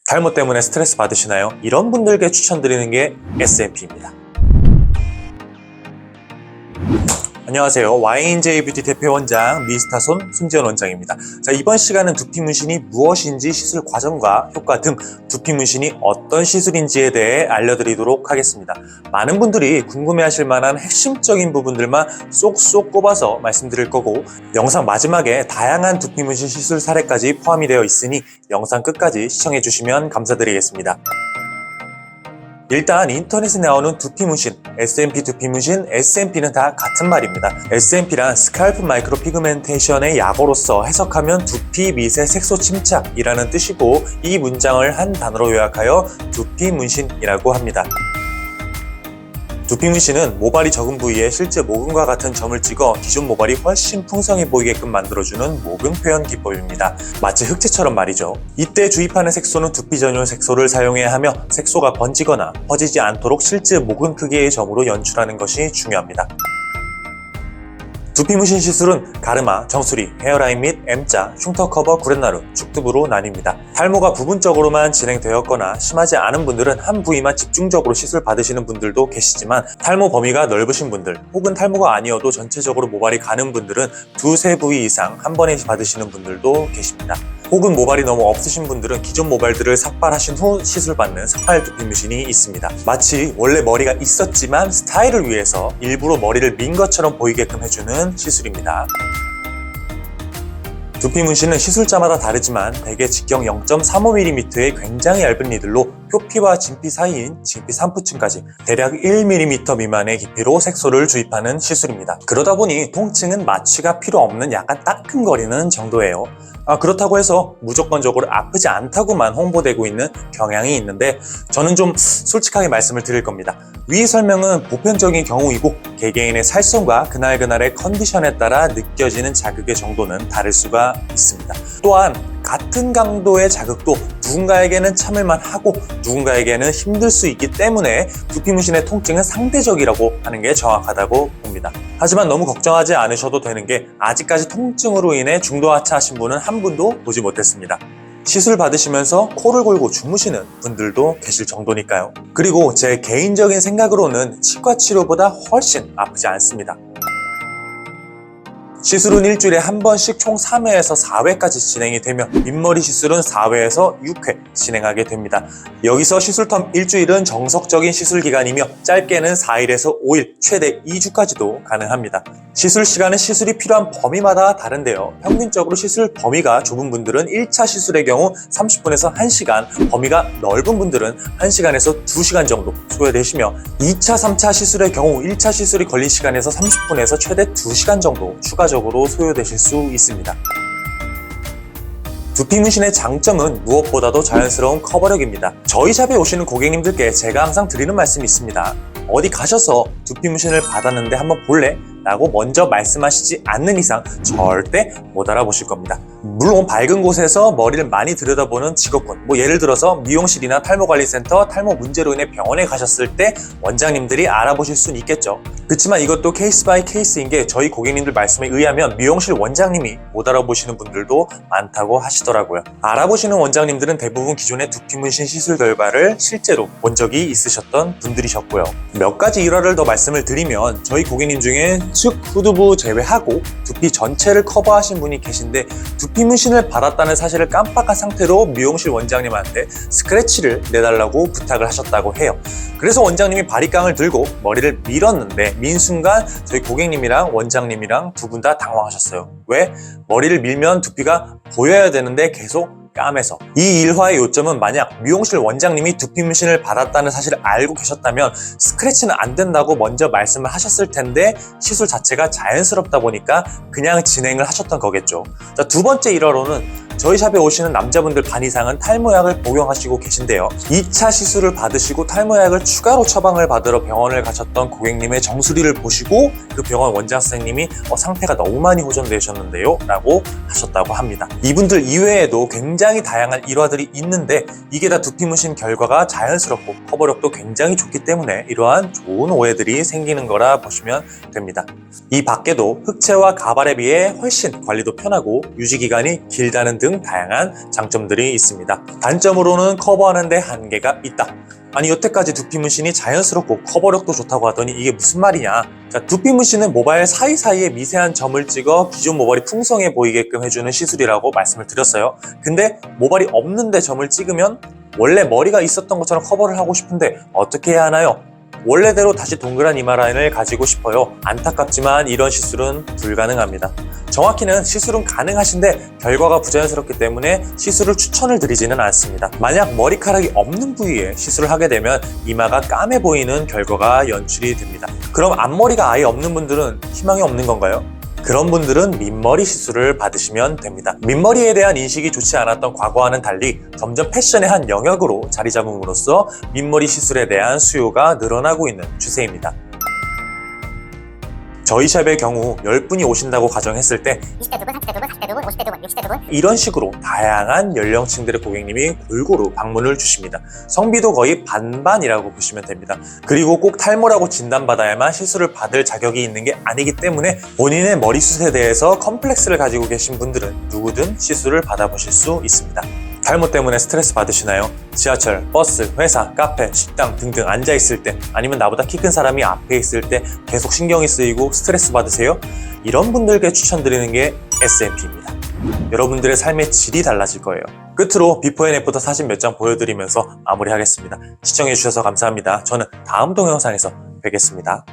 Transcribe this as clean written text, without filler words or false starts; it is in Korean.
탈모 때문에 스트레스 받으시나요? 이런 분들께 추천드리는 게 SNP입니다. 안녕하세요. YNJ 뷰티 대표 원장 미스타손 손지연 원장입니다. 자, 이번 시간은 두피 문신이 무엇인지 시술 과정과 효과 등 두피 문신이 어떤 시술인지에 대해 알려드리도록 하겠습니다. 많은 분들이 궁금해하실 만한 핵심적인 부분들만 쏙쏙 꼽아서 말씀드릴 거고, 영상 마지막에 다양한 두피 문신 시술 사례까지 포함이 되어 있으니 영상 끝까지 시청해 주시면 감사드리겠습니다. 일단 인터넷에 나오는 두피 문신, SNP 두피 문신, SNP는 다 같은 말입니다. SNP란 스칼프 마이크로 피그멘테이션의 약어로서 해석하면 두피 미세 색소 침착이라는 뜻이고, 이 문장을 한 단어로 요약하여 두피 문신이라고 합니다. 두피 문신은 모발이 적은 부위에 실제 모근과 같은 점을 찍어 기존 모발이 훨씬 풍성해 보이게끔 만들어주는 모근 표현 기법입니다. 마치 흑채처럼 말이죠. 이때 주입하는 색소는 두피 전용 색소를 사용해야 하며, 색소가 번지거나 퍼지지 않도록 실제 모근 크기의 점으로 연출하는 것이 중요합니다. 두피 문신 시술은 가르마, 정수리, 헤어라인 및 M자, 흉터 커버, 구렛나루, 축두부로 나뉩니다. 탈모가 부분적으로만 진행되었거나 심하지 않은 분들은 한 부위만 집중적으로 시술 받으시는 분들도 계시지만, 탈모 범위가 넓으신 분들 혹은 탈모가 아니어도 전체적으로 모발이 가는 분들은 두세 부위 이상 한 번에 받으시는 분들도 계십니다. 혹은 모발이 너무 없으신 분들은 기존 모발들을 삭발하신 후 시술받는 삭발 두피 문신이 있습니다. 마치 원래 머리가 있었지만 스타일을 위해서 일부러 머리를 민 것처럼 보이게끔 해주는 시술입니다. 두피 문신은 시술자마다 다르지만 대개 직경 0.35mm의 굉장히 얇은 니들로 표피와 진피 사이인 진피 산푸층까지 대략 1mm 미만의 깊이로 색소를 주입하는 시술입니다. 그러다 보니 통증은 마취가 필요 없는 약간 따끔거리는 정도예요. 그렇다고 해서 무조건적으로 아프지 않다고만 홍보되고 있는 경향이 있는데, 저는 좀 솔직하게 말씀을 드릴 겁니다. 위 설명은 보편적인 경우이고 개개인의 살성과 그날그날의 컨디션에 따라 느껴지는 자극의 정도는 다를 수가 있습니다. 또한 같은 강도의 자극도 누군가에게는 참을만 하고 누군가에게는 힘들 수 있기 때문에 두피 문신의 통증은 상대적이라고 하는 게 정확하다고 봅니다. 하지만 너무 걱정하지 않으셔도 되는 게, 아직까지 통증으로 인해 중도 하차하신 분은 한 분도 보지 못했습니다. 시술 받으시면서 코를 골고 주무시는 분들도 계실 정도니까요. 그리고 제 개인적인 생각으로는 치과 치료보다 훨씬 아프지 않습니다. 시술은 일주일에 한 번씩 총 3회에서 4회까지 진행이 되며, 윗머리 시술은 4회에서 6회 진행하게 됩니다. 여기서 시술텀 일주일은 정석적인 시술 기간이며, 짧게는 4일에서 5일, 최대 2주까지도 가능합니다. 시술 시간은 시술이 필요한 범위마다 다른데요. 평균적으로 시술 범위가 좁은 분들은 1차 시술의 경우 30분에서 1시간, 범위가 넓은 분들은 1시간에서 2시간 정도 소요되시며, 2차, 3차 시술의 경우 1차 시술이 걸린 시간에서 30분에서 최대 2시간 정도 추가적으로 소요되실 수 있습니다. 두피 문신의 장점은 무엇보다도 자연스러운 커버력입니다. 저희 샵에 오시는 고객님들께 제가 항상 드리는 말씀이 있습니다. 어디 가셔서 두피 문신을 받았는데 한번 볼래? 라고 먼저 말씀하시지 않는 이상 절대 못 알아보실 겁니다. 물론 밝은 곳에서 머리를 많이 들여다보는 직업군, 예를 들어서 미용실이나 탈모관리센터, 탈모 문제로 인해 병원에 가셨을 때 원장님들이 알아보실 수는 있겠죠. 그렇지만 이것도 케이스 바이 케이스인 게, 저희 고객님들 말씀에 의하면 미용실 원장님이 못 알아보시는 분들도 많다고 하시더라고요. 알아보시는 원장님들은 대부분 기존의 두피 문신 시술 결과를 실제로 본 적이 있으셨던 분들이셨고요. 몇 가지 일화를 더 말씀을 드리면, 저희 고객님 중에 측 후두부 제외하고 두피 전체를 커버하신 분이 계신데, 두피 문신을 받았다는 사실을 깜빡한 상태로 미용실 원장님한테 스크래치를 내달라고 부탁을 하셨다고 해요. 그래서 원장님이 바리깡을 들고 머리를 밀었는데, 민 순간 저희 고객님이랑 원장님이랑 두 분 다 당황하셨어요. 왜? 머리를 밀면 두피가 보여야 되는데 계속 까매서. 이 일화의 요점은, 만약 미용실 원장님이 두피 문신을 받았다는 사실을 알고 계셨다면 스크래치는 안 된다고 먼저 말씀을 하셨을 텐데, 시술 자체가 자연스럽다 보니까 그냥 진행을 하셨던 거겠죠. 자, 두 번째 일화로는 저희 샵에 오시는 남자분들 반 이상은 탈모약을 복용하시고 계신데요. 2차 시술을 받으시고 탈모약을 추가로 처방을 받으러 병원을 가셨던 고객님의 정수리를 보시고 그 병원 원장 선생님이 상태가 너무 많이 호전되셨는데요? 라고 하셨다고 합니다. 이분들 이외에도 굉장히 다양한 일화들이 있는데, 이게 다 두피 문신 결과가 자연스럽고 커버력도 굉장히 좋기 때문에 이러한 좋은 오해들이 생기는 거라 보시면 됩니다. 이 밖에도 흑채와 가발에 비해 훨씬 관리도 편하고 유지기간이 길다는 등 등 다양한 장점들이 있습니다. 단점으로는 커버하는데 한계가 있다. 아니 여태까지 두피 문신이 자연스럽고 커버력도 좋다고 하더니 이게 무슨 말이냐. 자, 두피 문신은 모발 사이사이에 미세한 점을 찍어 기존 모발이 풍성해 보이게끔 해주는 시술이라고 말씀을 드렸어요. 근데 모발이 없는데 점을 찍으면 원래 머리가 있었던 것처럼 커버를 하고 싶은데 어떻게 해야 하나요? 원래대로 다시 동그란 이마 라인을 가지고 싶어요. 안타깝지만 이런 시술은 불가능합니다. 정확히는 시술은 가능하신데 결과가 부자연스럽기 때문에 시술을 추천을 드리지는 않습니다. 만약 머리카락이 없는 부위에 시술을 하게 되면 이마가 까매 보이는 결과가 연출이 됩니다. 그럼 앞머리가 아예 없는 분들은 희망이 없는 건가요? 그런 분들은 민머리 시술을 받으시면 됩니다. 민머리에 대한 인식이 좋지 않았던 과거와는 달리 점점 패션의 한 영역으로 자리 잡음으로써 민머리 시술에 대한 수요가 늘어나고 있는 추세입니다. 저희 샵의 경우 10분이 오신다고 가정했을 때 20대 두 분, 30대 두 분, 40대 두 분, 50대 두 분, 60대 두 분 이런 식으로 다양한 연령층들의 고객님이 골고루 방문을 주십니다. 성비도 거의 반반이라고 보시면 됩니다. 그리고 꼭 탈모라고 진단받아야만 시술을 받을 자격이 있는 게 아니기 때문에 본인의 머리숱에 대해서 컴플렉스를 가지고 계신 분들은 누구든 시술을 받아보실 수 있습니다. 탈모 때문에 스트레스 받으시나요? 지하철, 버스, 회사, 카페, 식당 등등 앉아있을 때 아니면 나보다 키 큰 사람이 앞에 있을 때 계속 신경이 쓰이고 스트레스 받으세요? 이런 분들께 추천드리는 게 SNP입니다. 여러분들의 삶의 질이 달라질 거예요. 끝으로 비포 앤 애프터 사진 몇 장 보여드리면서 마무리하겠습니다. 시청해주셔서 감사합니다. 저는 다음 동영상에서 뵙겠습니다.